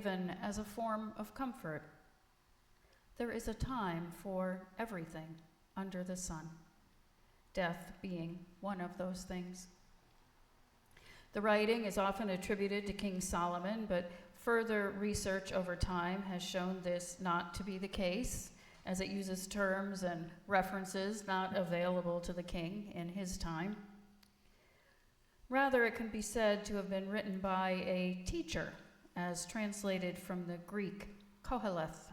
given as a form of comfort. There is a time for everything under the sun, death being one of those things. The writing is often attributed to King Solomon, but further research over time has shown this not to be the case, as it uses terms and references not available to the king in his time. Rather, it can be said to have been written by a teacher, as translated from the Greek Koheleth,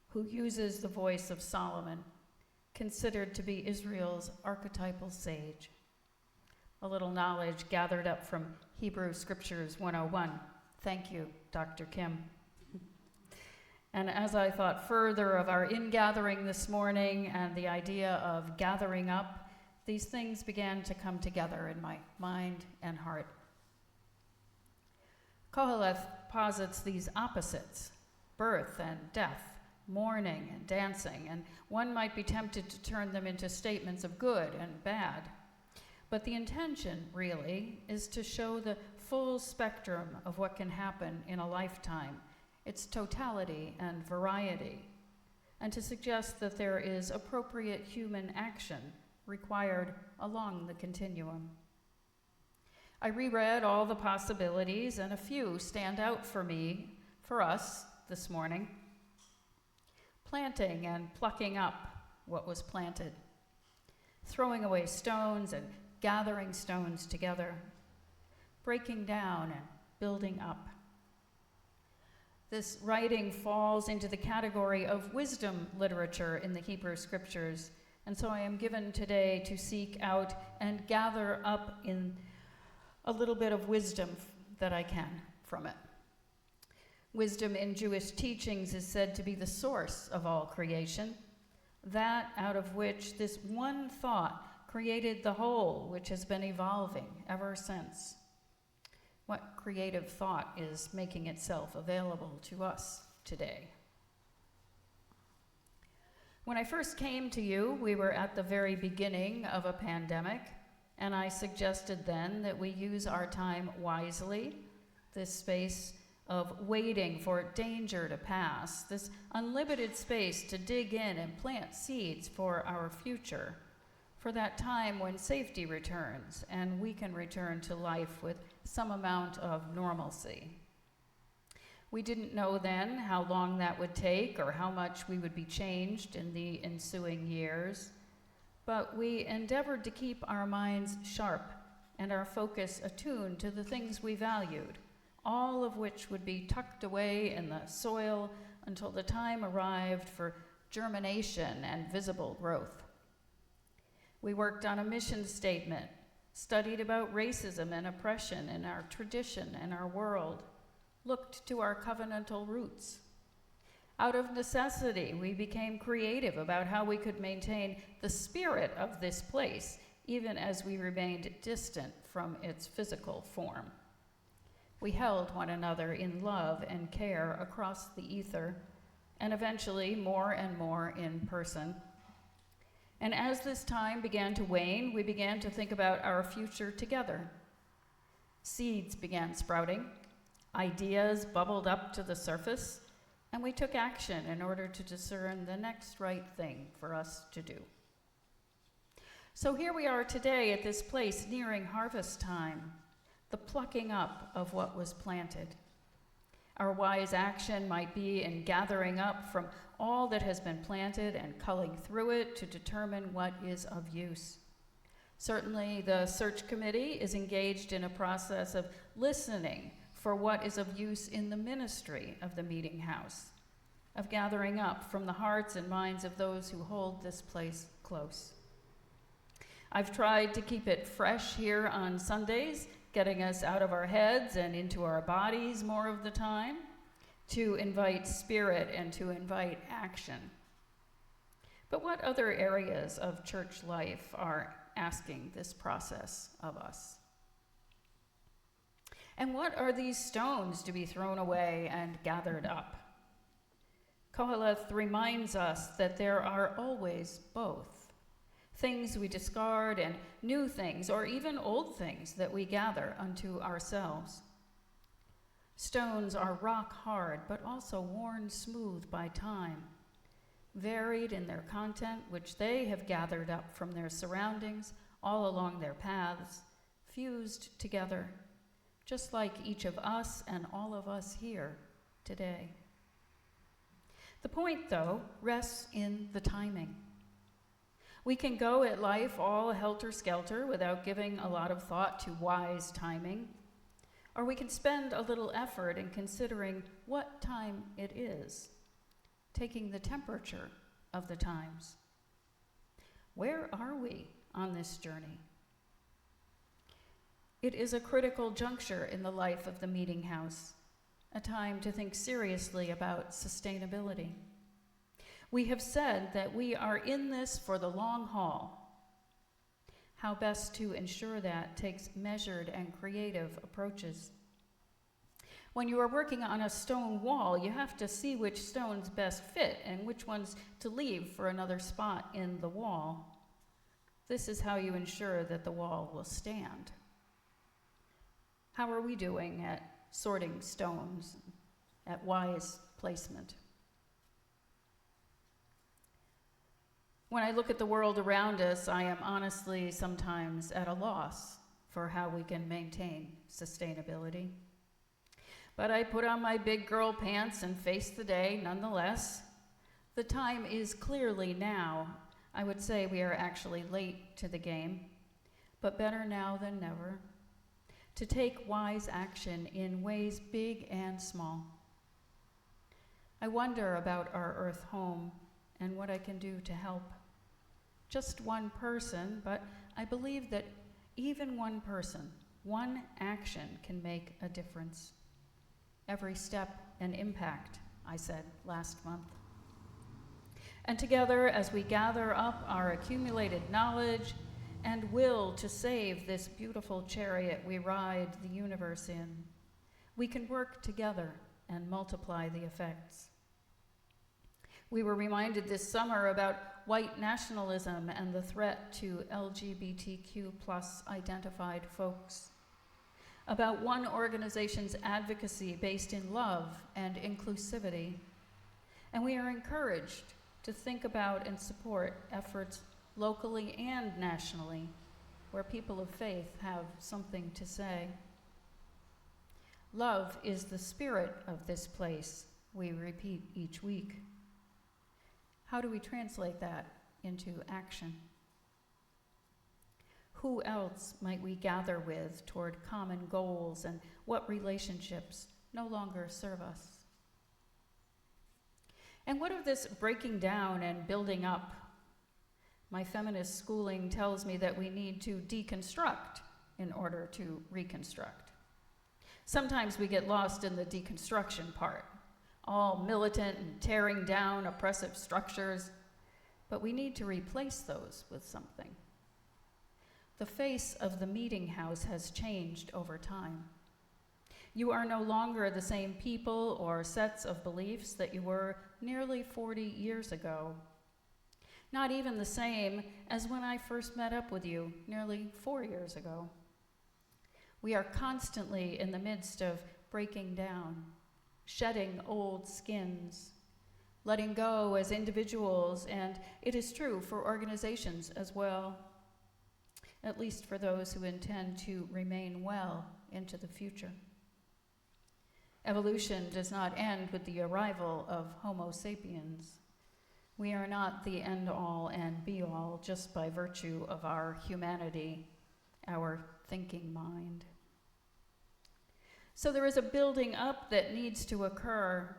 who uses the voice of Solomon, considered to be Israel's archetypal sage. A little knowledge gathered up from Hebrew Scriptures 101. Thank you, Dr. Kim. And as I thought further of our ingathering this morning and the idea of gathering up, these things began to come together in my mind and heart. Koheleth posits these opposites, birth and death, mourning and dancing, and one might be tempted to turn them into statements of good and bad. But the intention, really, is to show the full spectrum of what can happen in a lifetime, its totality and variety, and to suggest that there is appropriate human action required along the continuum. I reread all the possibilities, and a few stand out for us this morning. Planting and plucking up what was planted, throwing away stones and gathering stones together, breaking down and building up. This writing falls into the category of wisdom literature in the Hebrew Scriptures, and so I am given today to seek out and gather up in a little bit of wisdom that I can from it. Wisdom in Jewish teachings is said to be the source of all creation, that out of which this one thought created the whole, which has been evolving ever since. What creative thought is making itself available to us today? When I first came to you, we were at the very beginning of a pandemic, and I suggested then that we use our time wisely, this space of waiting for danger to pass, this unlimited space to dig in and plant seeds for our future, for that time when safety returns and we can return to life with some amount of normalcy. We didn't know then how long that would take or how much we would be changed in the ensuing years, but we endeavored to keep our minds sharp and our focus attuned to the things we valued, all of which would be tucked away in the soil until the time arrived for germination and visible growth. We worked on a mission statement, studied about racism and oppression in our tradition and our world, looked to our covenantal roots. Out of necessity, we became creative about how we could maintain the spirit of this place, even as we remained distant from its physical form. We held one another in love and care across the ether, and eventually more and more in person. And as this time began to wane, we began to think about our future together. Seeds began sprouting, ideas bubbled up to the surface, and we took action in order to discern the next right thing for us to do. So here we are today at this place nearing harvest time, the plucking up of what was planted. Our wise action might be in gathering up from all that has been planted and culling through it to determine what is of use. Certainly, the search committee is engaged in a process of listening for what is of use in the ministry of the meeting house, of gathering up from the hearts and minds of those who hold this place close. I've tried to keep it fresh here on Sundays, getting us out of our heads and into our bodies more of the time, to invite spirit and to invite action. But what other areas of church life are asking this process of us? And what are these stones to be thrown away and gathered up? Koheleth reminds us that there are always both. Things we discard and new things, or even old things that we gather unto ourselves. Stones are rock hard, but also worn smooth by time, varied in their content, which they have gathered up from their surroundings all along their paths, fused together, just like each of us and all of us here today. The point, though, rests in the timing. We can go at life all helter-skelter without giving a lot of thought to wise timing, or we can spend a little effort in considering what time it is, taking the temperature of the times. Where are we on this journey? It is a critical juncture in the life of the meeting house, a time to think seriously about sustainability. We have said that we are in this for the long haul. How best to ensure that takes measured and creative approaches. When you are working on a stone wall, you have to see which stones best fit and which ones to leave for another spot in the wall. This is how you ensure that the wall will stand. How are we doing at sorting stones, at wise placement? When I look at the world around us, I am honestly sometimes at a loss for how we can maintain sustainability. But I put on my big girl pants and face the day nonetheless. The time is clearly now. I would say we are actually late to the game, but better now than never, to take wise action in ways big and small. I wonder about our Earth home and what I can do to help. Just one person, but I believe that even one person, one action can make a difference. Every step an impact, I said last month. And together, as we gather up our accumulated knowledge and will to save this beautiful chariot we ride the universe in, we can work together and multiply the effects. We were reminded this summer about white nationalism and the threat to LGBTQ+ identified folks, about one organization's advocacy based in love and inclusivity, and we are encouraged to think about and support efforts locally and nationally where people of faith have something to say. Love is the spirit of this place, we repeat each week. How do we translate that into action? Who else might we gather with toward common goals, and what relationships no longer serve us? And what of this breaking down and building up? My feminist schooling tells me that we need to deconstruct in order to reconstruct. Sometimes we get lost in the deconstruction part, all militant and tearing down oppressive structures, but we need to replace those with something. The face of the meeting house has changed over time. You are no longer the same people or sets of beliefs that you were nearly 40 years ago. Not even the same as when I first met up with you nearly 4 years ago. We are constantly in the midst of breaking down, shedding old skins, letting go as individuals, and it is true for organizations as well, at least for those who intend to remain well into the future. Evolution does not end with the arrival of Homo sapiens. We are not the end-all and be-all just by virtue of our humanity, our thinking mind. So there is a building up that needs to occur.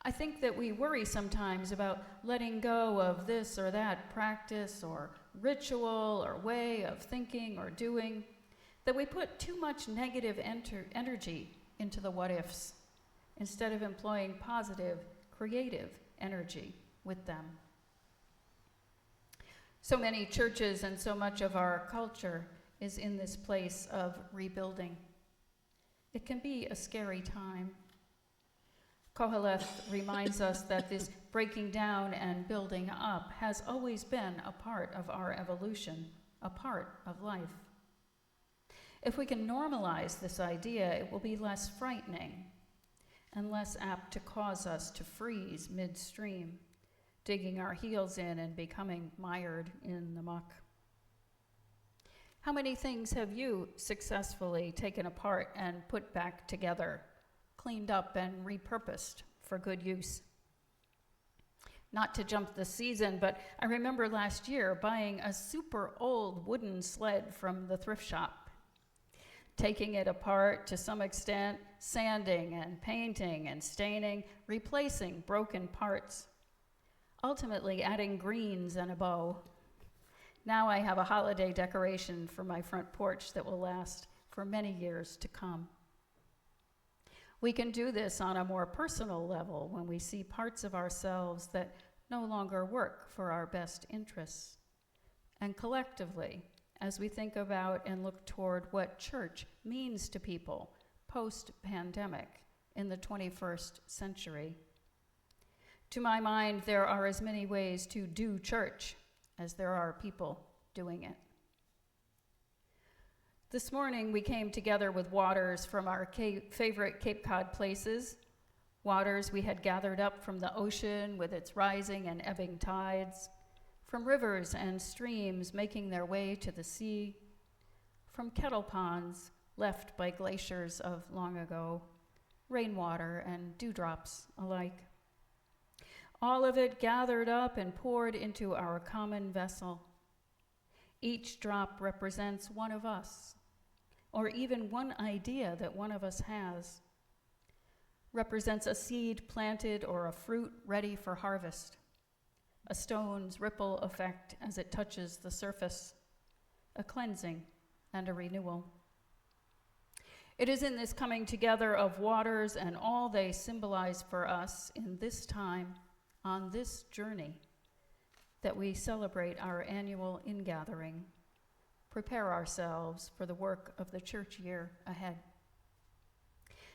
I think that we worry sometimes about letting go of this or that practice or ritual or way of thinking or doing, that we put too much negative energy into the what-ifs instead of employing positive, creative energy with them. So many churches and so much of our culture is in this place of rebuilding. It can be a scary time. Koheleth reminds us that this breaking down and building up has always been a part of our evolution, a part of life. If we can normalize this idea, it will be less frightening and less apt to cause us to freeze midstream, digging our heels in and becoming mired in the muck. How many things have you successfully taken apart and put back together, cleaned up and repurposed for good use? Not to jump the season, but I remember last year buying a super old wooden sled from the thrift shop, taking it apart to some extent, sanding and painting and staining, replacing broken parts, ultimately adding greens and a bow. Now I have a holiday decoration for my front porch that will last for many years to come. We can do this on a more personal level when we see parts of ourselves that no longer work for our best interests. And collectively, as we think about and look toward what church means to people post-pandemic in the 21st century. To my mind, there are as many ways to do church as there are people doing it. This morning, we came together with waters from our favorite Cape Cod places, waters we had gathered up from the ocean with its rising and ebbing tides, from rivers and streams making their way to the sea, from kettle ponds left by glaciers of long ago, rainwater and dewdrops alike. All of it gathered up and poured into our common vessel. Each drop represents one of us, or even one idea that one of us has, represents a seed planted or a fruit ready for harvest, a stone's ripple effect as it touches the surface, a cleansing and a renewal. It is in this coming together of waters and all they symbolize for us in this time, on this journey, that we celebrate our annual ingathering, prepare ourselves for the work of the church year ahead.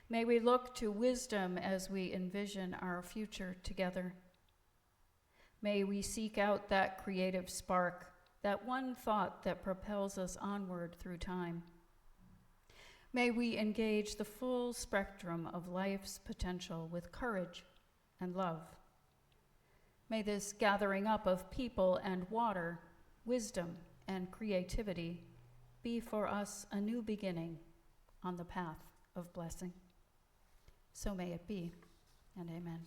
May we look to wisdom as we envision our future together. May we seek out that creative spark, that one thought that propels us onward through time. May we engage the full spectrum of life's potential with courage and love. May this gathering up of people and water, wisdom and creativity be for us a new beginning on the path of blessing. So may it be, and amen.